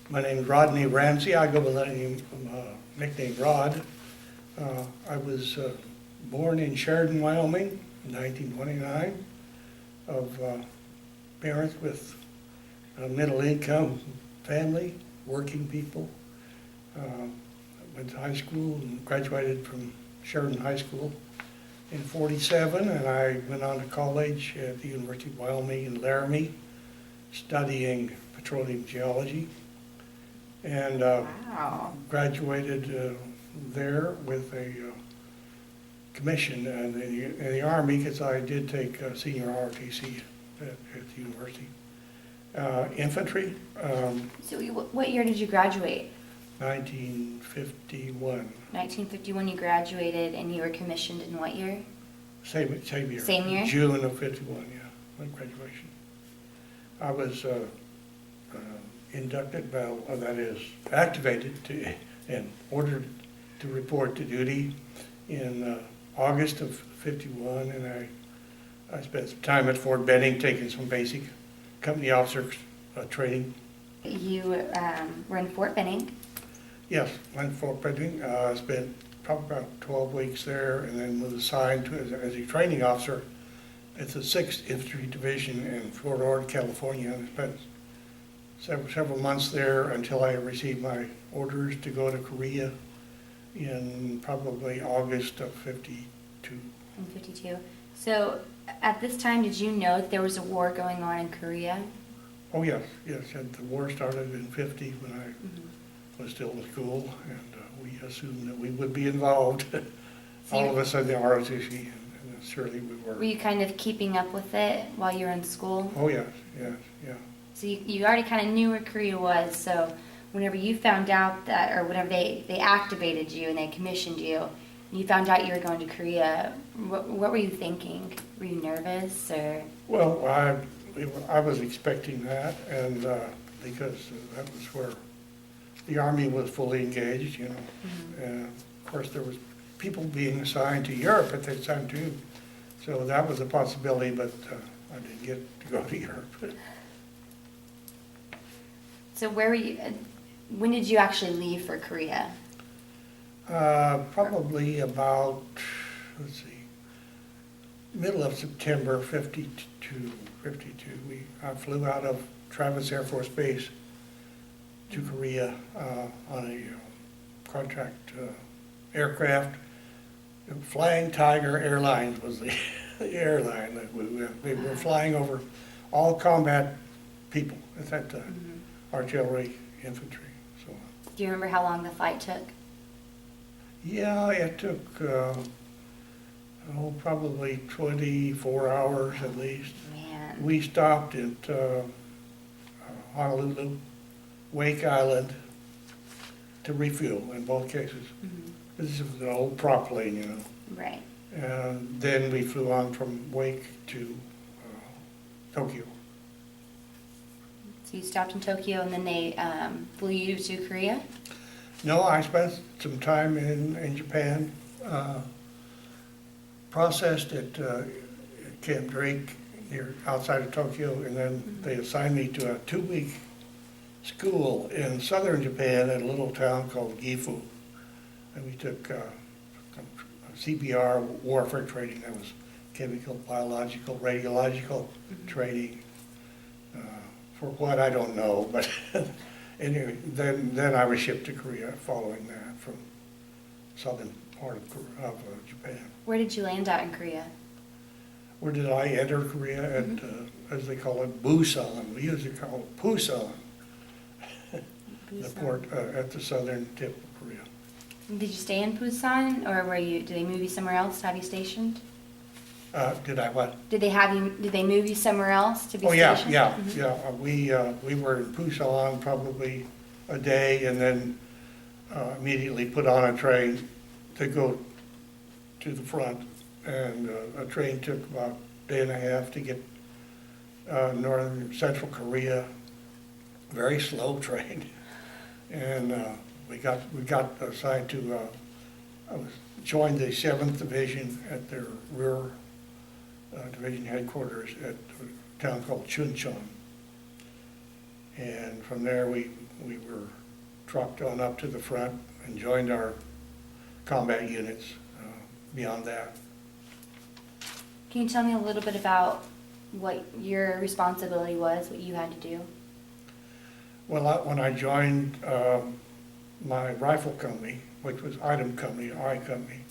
My name is Rodney Ramsey. I go by the nickname Rod. I was born in Sheridan, Wyoming in 1929 of parents with a middle-income family, working people. Went to high school and graduated from Sheridan High School in '47, and I went on to college at the University of Wyoming in Laramie, studying petroleum geology, and Wow. graduated there with a commission in the Army, because I did take senior ROTC at the university. Infantry, So what year did you graduate? 1951. 1951 you graduated, and you were commissioned in what year? Same year. Same year? June of '51, yeah, my graduation. I was inducted, that is, activated and ordered to report to duty in August of '51, and I spent some time at Fort Benning taking some basic company officer training. You were in Fort Benning. Yes, went to Fort Benning, spent probably about 12 weeks there, and then was assigned to, as a training officer at the 6th Infantry Division in Fort Ord, California. And spent several months there until I received my orders to go to Korea in probably August of '52. In 52. So at this time, did you know that there was a war going on in Korea? Oh, yes, and the war started in '50 when I was still in school, and we assumed that we would be involved, all of us in the ROTC, and surely we were. Were you kind of keeping up with it while you were in school? Oh, yes, yeah. So you already kind of knew where Korea was, so whenever you found out that, or whenever they activated you and they commissioned you, and you found out you were going to Korea, what were you thinking? Were you nervous, or? Well, I was expecting that, and because that was where the Army was fully engaged, you know. And of course, there was people being assigned to Europe at that time too. So that was a possibility, but I didn't get to go to Europe. So where were you, when did you actually leave for Korea? Probably about, let's see, middle of September '52. I flew out of Travis Air Force Base to Korea on a contract aircraft. Flying Tiger Airlines was the airline that we were flying over all combat people at that time, artillery, infantry, so on. Do you remember how long the flight took? Yeah, it took probably 24 hours at least. Man. We stopped at Honolulu, Wake Island to refuel in both cases. This is an old prop plane, you know. Right. And then we flew on from Wake to Tokyo. So you stopped in Tokyo, and then they flew you to Korea? No, I spent some time in Japan, processed at Camp Drake outside of Tokyo, and then they assigned me to a 2-week school in southern Japan at a little town called Gifu. And we took CPR warfare training. That was chemical, biological, radiological training. For what, I don't know, but anyway, then I was shipped to Korea following that from southern part of Japan. Where did you land out in Korea? Where did I enter Korea? At, as they call it, Busan. We usually call it Pusan, the port at the southern tip of Korea. Did you stay in Busan, or did they move you somewhere else to have you stationed? Did I what? Did they move you somewhere else to be Oh, yeah, stationed? yeah. We were in Pusan probably a day, and then immediately put on a train to go to the front. And a train took about a day and a half to get northern central Korea. Very slow train, and we got assigned to. I joined the 7th Division at their rear division headquarters at a town called Chuncheon. And from there, we were trucked on up to the front and joined our combat units beyond that. Can you tell me a little bit about what your responsibility was, what you had to do? Well, when I joined my rifle company, which was Item Company, I Company,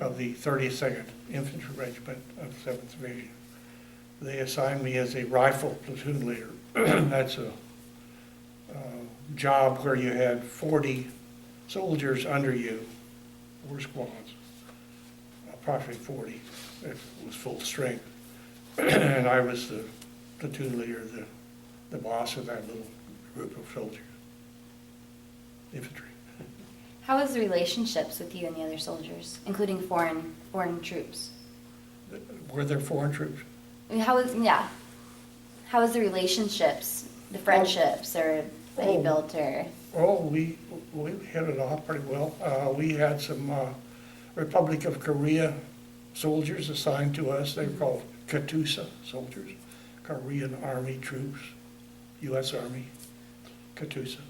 of the 32nd Infantry Regiment of 7th Division, they assigned me as a rifle platoon leader. That's a job where you had 40 soldiers under you, 4 squads, approximately 40, if it was full strength. And I was the platoon leader, the boss of that little group of soldiers, infantry. How was the relationships with you and the other soldiers, including foreign troops? Were there foreign troops? I mean, how was the relationships, the friendships, or that you built, or? Oh, we hit it off pretty well. We had some Republic of Korea soldiers assigned to us. They were called Katyusha soldiers, Korean Army troops, U.S. Army, Katyusha.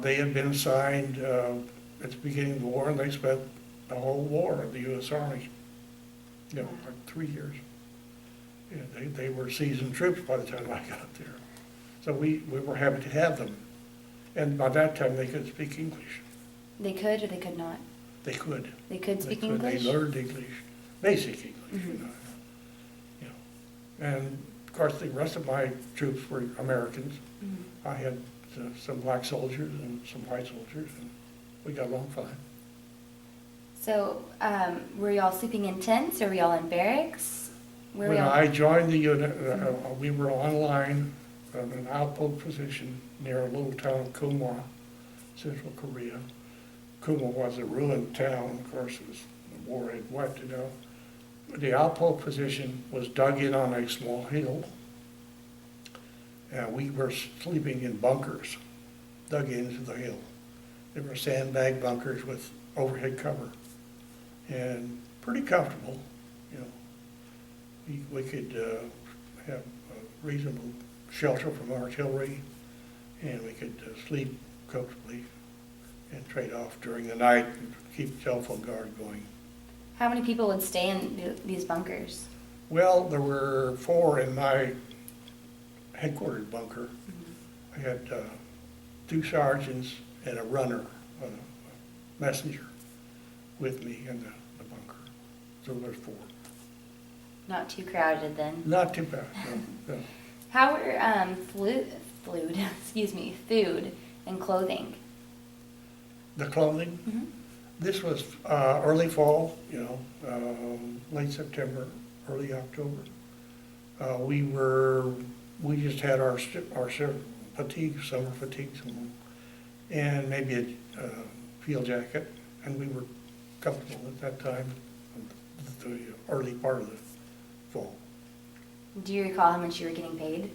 They had been assigned at the beginning of the war, and they spent the whole war in the U.S. Army, like 3 years. And they were seasoned troops by the time I got there. So we were happy to have them. And by that time, they could speak English. They could or they could not? They could. They could speak English? They learned English, basic English, Mm-hmm. And of course, the rest of my troops were Americans. Mm-hmm. I had some black soldiers and some white soldiers, and we got along fine. So, were y'all sleeping in tents, or were y'all in barracks? Where were When y'all? I joined the unit, we were on line in an outpost position near a little town of Kumwa, Central Korea. Kumwa was a ruined town, of course, the war had wiped it out. The outpost position was dug in on a small hill. We were sleeping in bunkers dug into the hill. They were sandbag bunkers with overhead cover, and pretty comfortable. We could have a reasonable shelter from artillery, and we could sleep comfortably and trade off during the night and keep telephone guard going. How many people would stay in these bunkers? Well, there were 4 in my headquarters bunker. I had 2 sergeants and a runner, a messenger, with me in the bunker. So there's 4. Not too crowded then. Not too bad, no. How were food and clothing? The clothing, Mm-hmm. this was early fall, late September, early October. We just had our fatigue, summer fatigues, and maybe a field jacket, and we were comfortable at that time, the early part of the fall. Do you recall how much you were getting paid?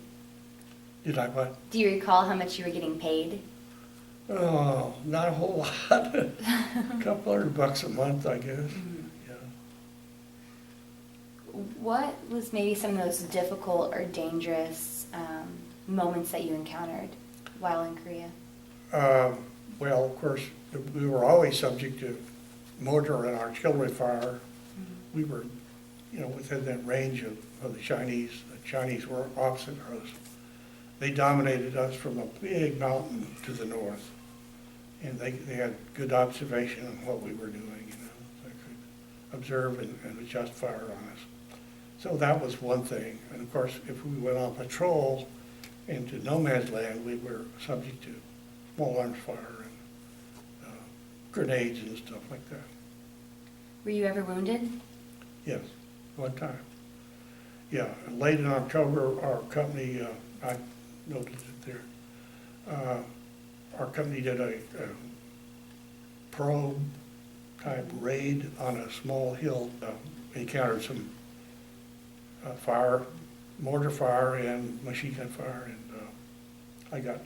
Did I what? Do you recall how much you were getting paid? Oh, not a whole lot. A couple $100 a month, I guess. Mm-hmm. Yeah. What was maybe some of those difficult or dangerous moments that you encountered while in Korea? Well, of course, we were always subject to mortar and artillery fire. Mm-hmm. We were, within that range of the Chinese. The Chinese were opposite us. They dominated us from a big mountain to the north, and they had good observation on what we were doing. They could observe and adjust fire on us. So that was one thing. And of course, if we went on patrol into no man's land, we were subject to small arms fire and grenades and stuff like that. Were you ever wounded? Yes, one time. Yeah, late in October, our company, I noted it there, our company did a probe type raid on a small hill, encountered some fire, mortar fire and machine gun fire, and I got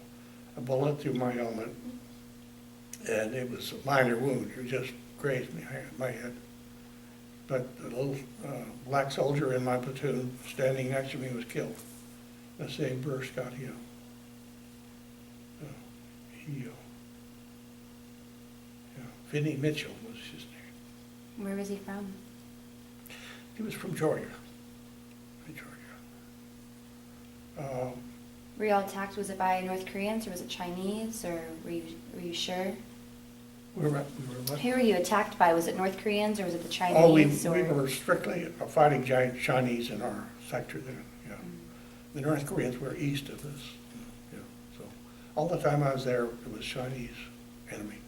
a bullet through my helmet, and it was a minor wound. It just grazed my head. But the little black soldier in my platoon standing next to me was killed. The same burst got him. He, Vinnie Mitchell was his name. Where was he from? He was from Georgia. Were you all attacked? Was it by North Koreans or was it Chinese? Or were you sure? We were what? Who were you attacked by? Was it North Koreans or was it the Chinese? Oh, we or? were strictly fighting giant Chinese in our sector there, yeah. The North Koreans were east of us, yeah. So all the time I was there, it was Chinese enemy.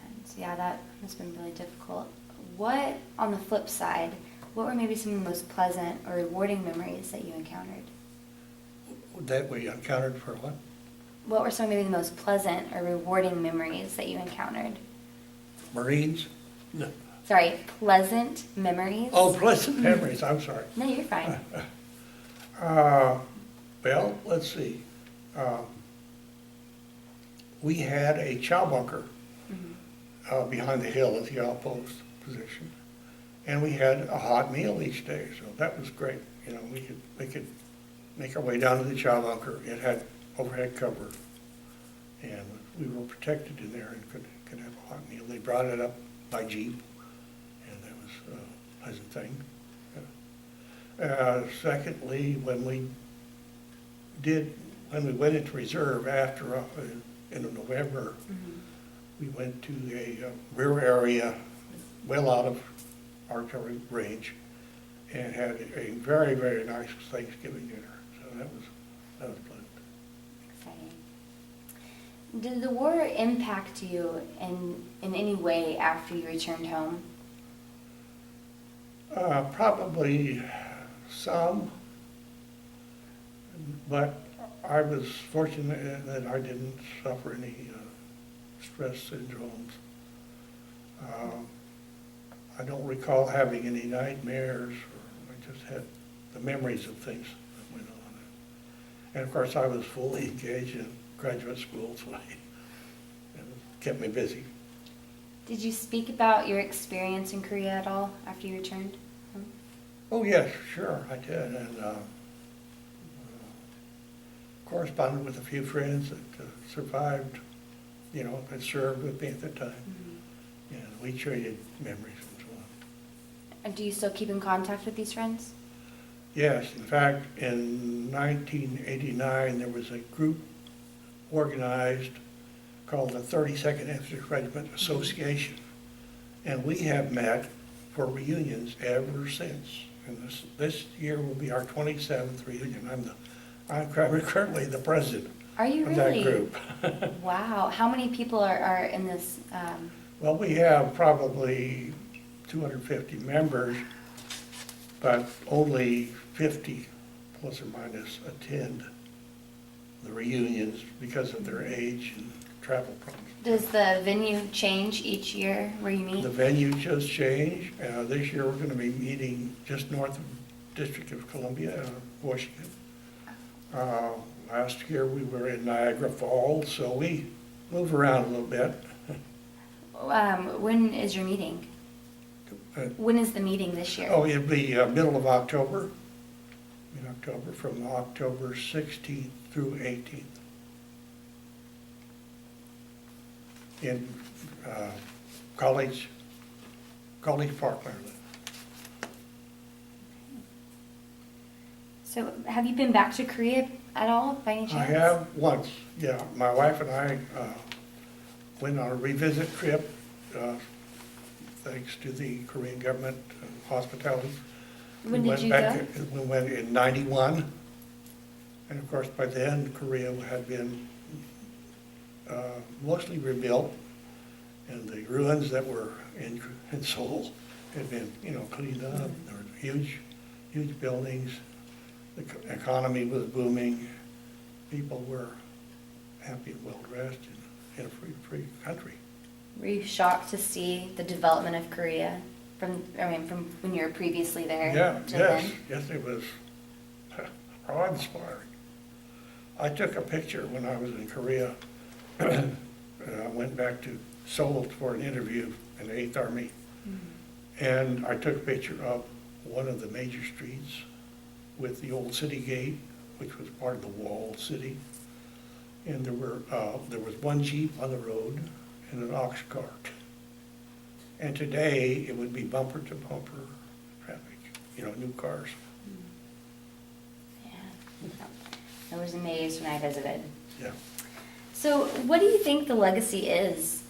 And yeah, that must have been really difficult. What, on the flip side, what were maybe some of the most pleasant or rewarding memories that you encountered? That we encountered for what? What were some of maybe the most pleasant or rewarding memories that you encountered? Marines? No. Sorry, pleasant memories? Oh, pleasant memories, I'm sorry. No, you're fine. Well, let's see. We had a chow bunker behind the hill at the outpost position. And we had a hot meal each day, so that was great. You know, we could make our way down to the chow bunker. It had overhead cover, and we were protected in there and could have a hot meal. They brought it up by jeep, and that was a pleasant thing. Secondly, when we went into reserve after in November, we went to a rear area, well out of artillery range, and had a very, very nice Thanksgiving dinner. So that was pleasant. Exciting. Did the war impact you in any way after you returned home? Probably some, but I was fortunate that I didn't suffer any stress syndromes. I don't recall having any nightmares, or I just had the memories of things that went on. And of course, I was fully engaged in graduate school, so it kept me busy. Did you speak about your experience in Korea at all after you returned home? Oh, yes, sure, I did. And corresponded with a few friends that survived, you know, that served with me at the time. And we traded memories. And do you still keep in contact with these friends? Yes, in fact, in 1989, there was a group organized called the 32nd Infantry Regiment Association, and we have met for reunions ever since. And this year will be our 27th reunion. I'm currently the president Are you of really? that group. Wow. How many people are in this? Well, we have probably 250 members, but only 50 plus or minus attend the reunions because of their age and travel problems. Does the venue change each year where you meet? The venue just changed. This year we're going to be meeting just north of District of Columbia, Washington. Last year we were in Niagara Falls, so we move around a little bit. When is your meeting? When is the meeting this year? Oh, it'll be middle of October, mid-October, from October 16th through 18th. In College Park, Maryland. So have you been back to Korea at all by any chance? I have once, yeah. My wife and I went on a revisit trip, thanks to the Korean government hospitality. When did you go? We went in '91, and of course by then Korea had been mostly rebuilt, and the ruins that were in Seoul had been, cleaned up. There were huge buildings. The economy was booming. People were happy and well dressed in a free country. Were you shocked to see the development of Korea from when you were previously there? Yes, it was awe-inspiring. I took a picture when I was in Korea. I went back to Seoul for an interview in the 8th Army, and I took a picture of one of the major streets with the old city gate, which was part of the walled city, and there was one Jeep on the road and an ox cart. And today, it would be bumper to bumper traffic, new cars. Yeah. I was amazed when I visited. Yeah. So what do you think the legacy is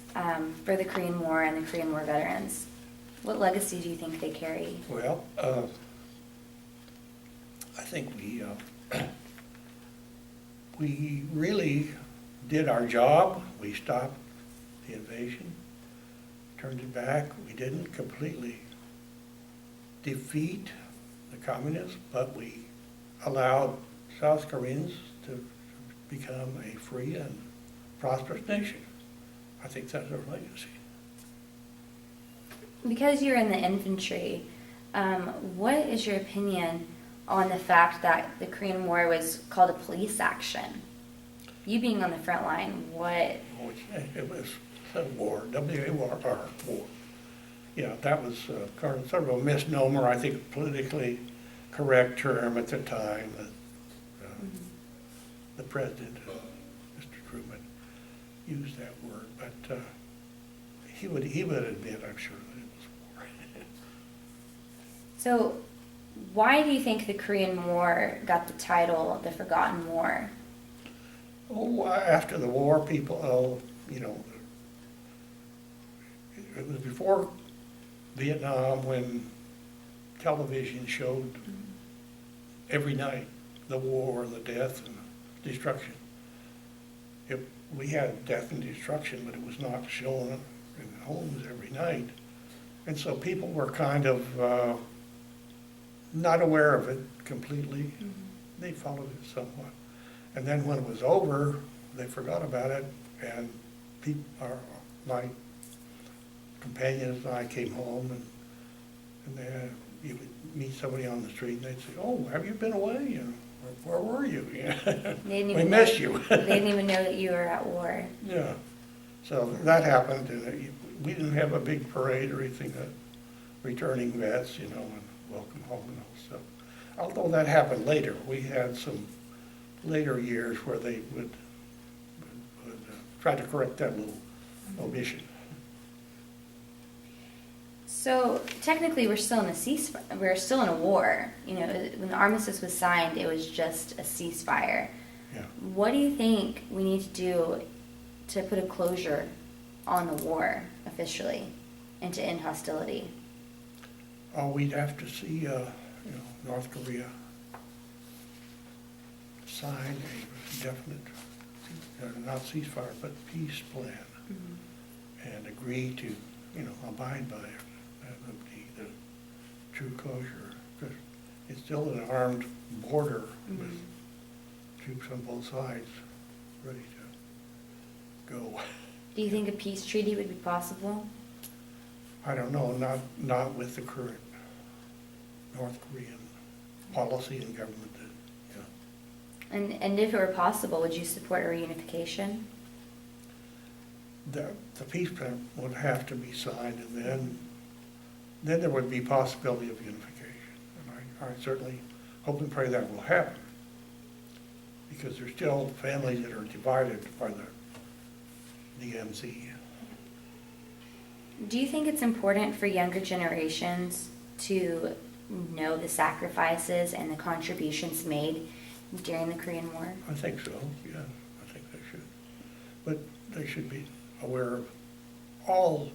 for the Korean War and the Korean War veterans? What legacy do you think they carry? Well, I think we really did our job. We stopped the invasion, turned it back. We didn't completely defeat the communists, but we allowed South Koreans to become a free and prosperous nation. I think that's our legacy. Because you're in the infantry, what is your opinion on the fact that the Korean War was called a police action? You being on the front line, what? It was a war, W-A-R, war. Yeah, that was sort of a misnomer, I think, a politically correct term at the time. The president, Mr. Truman, used that word, but he would admit, I'm sure, that it was war. So, why do you think the Korean War got the title the Forgotten War? Oh, after the war, people, it was before Vietnam when television showed every night the war and the death and destruction. We had death and destruction, but it was not shown in homes every night. And so people were kind of not aware of it completely. They followed it somewhat. And then when it was over, they forgot about it, and my companions and I came home, and then you would meet somebody on the street, and they'd say, "Oh, have you been away? Where were you? We missed you." They didn't even know that you were at war. Yeah. So that happened, and we didn't have a big parade or anything, returning vets, and welcome home and all stuff. Although that happened later. We had some later years where they would try to correct that little omission. So technically, we're still in a ceasefire. We're still in a war. When the armistice was signed, it was just a ceasefire. Yeah. What do you think we need to do to put a closure on the war officially and to end hostility? Oh, we'd have to see, North Korea sign a definite, not ceasefire, but peace plan, and agree to, abide by it. That would be the true closure. Because it's still an armed border with troops on both sides ready to go. Do you think a peace treaty would be possible? I don't know, not with the current North Korean policy and government. And if it were possible, would you support a reunification? The peace plan would have to be signed, and then there would be possibility of unification. And I certainly hope and pray that will happen, because there's still families that are divided by the DMZ. Do you think it's important for younger generations to know the sacrifices and the contributions made during the Korean War? I think so, yeah, I think they should. But they should be aware of all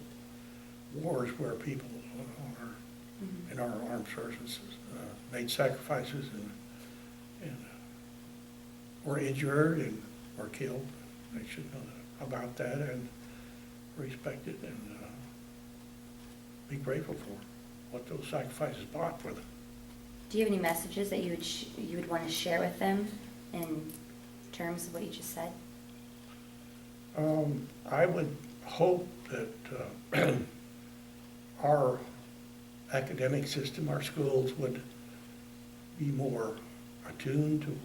wars where people are, in our armed services, made sacrifices and were injured and were killed. They should know about that and respect it and be grateful for what those sacrifices brought for them. Do you have any messages that you would want to share with them in terms of what you just said? I would hope that our academic system, our schools, would be more attuned to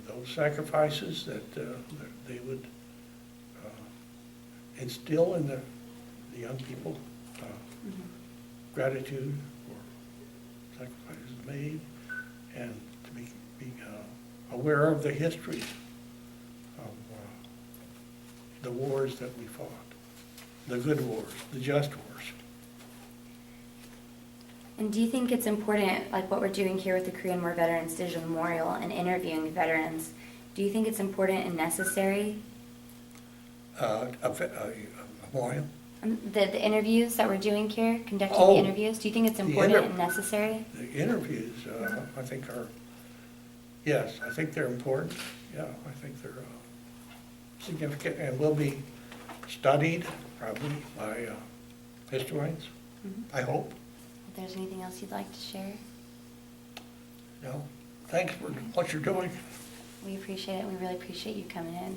those sacrifices, that they would instill in the young people gratitude for sacrifices made, and to be aware of the history of the wars that we fought, the good wars, the just wars. And do you think it's important, like what we're doing here with the Korean War Veterans Digital Memorial and interviewing veterans, do you think it's important and necessary? A memorial? The interviews that we're doing here, conducting Oh, the interviews, do you think it's the important inter- and necessary? The interviews, I think are, yes, I think they're important. Yeah, I think they're significant and will be studied probably by historians, Mhm. I hope. If there's anything else you'd like to share, No, thanks for what you're doing. we appreciate it. We really appreciate you coming in.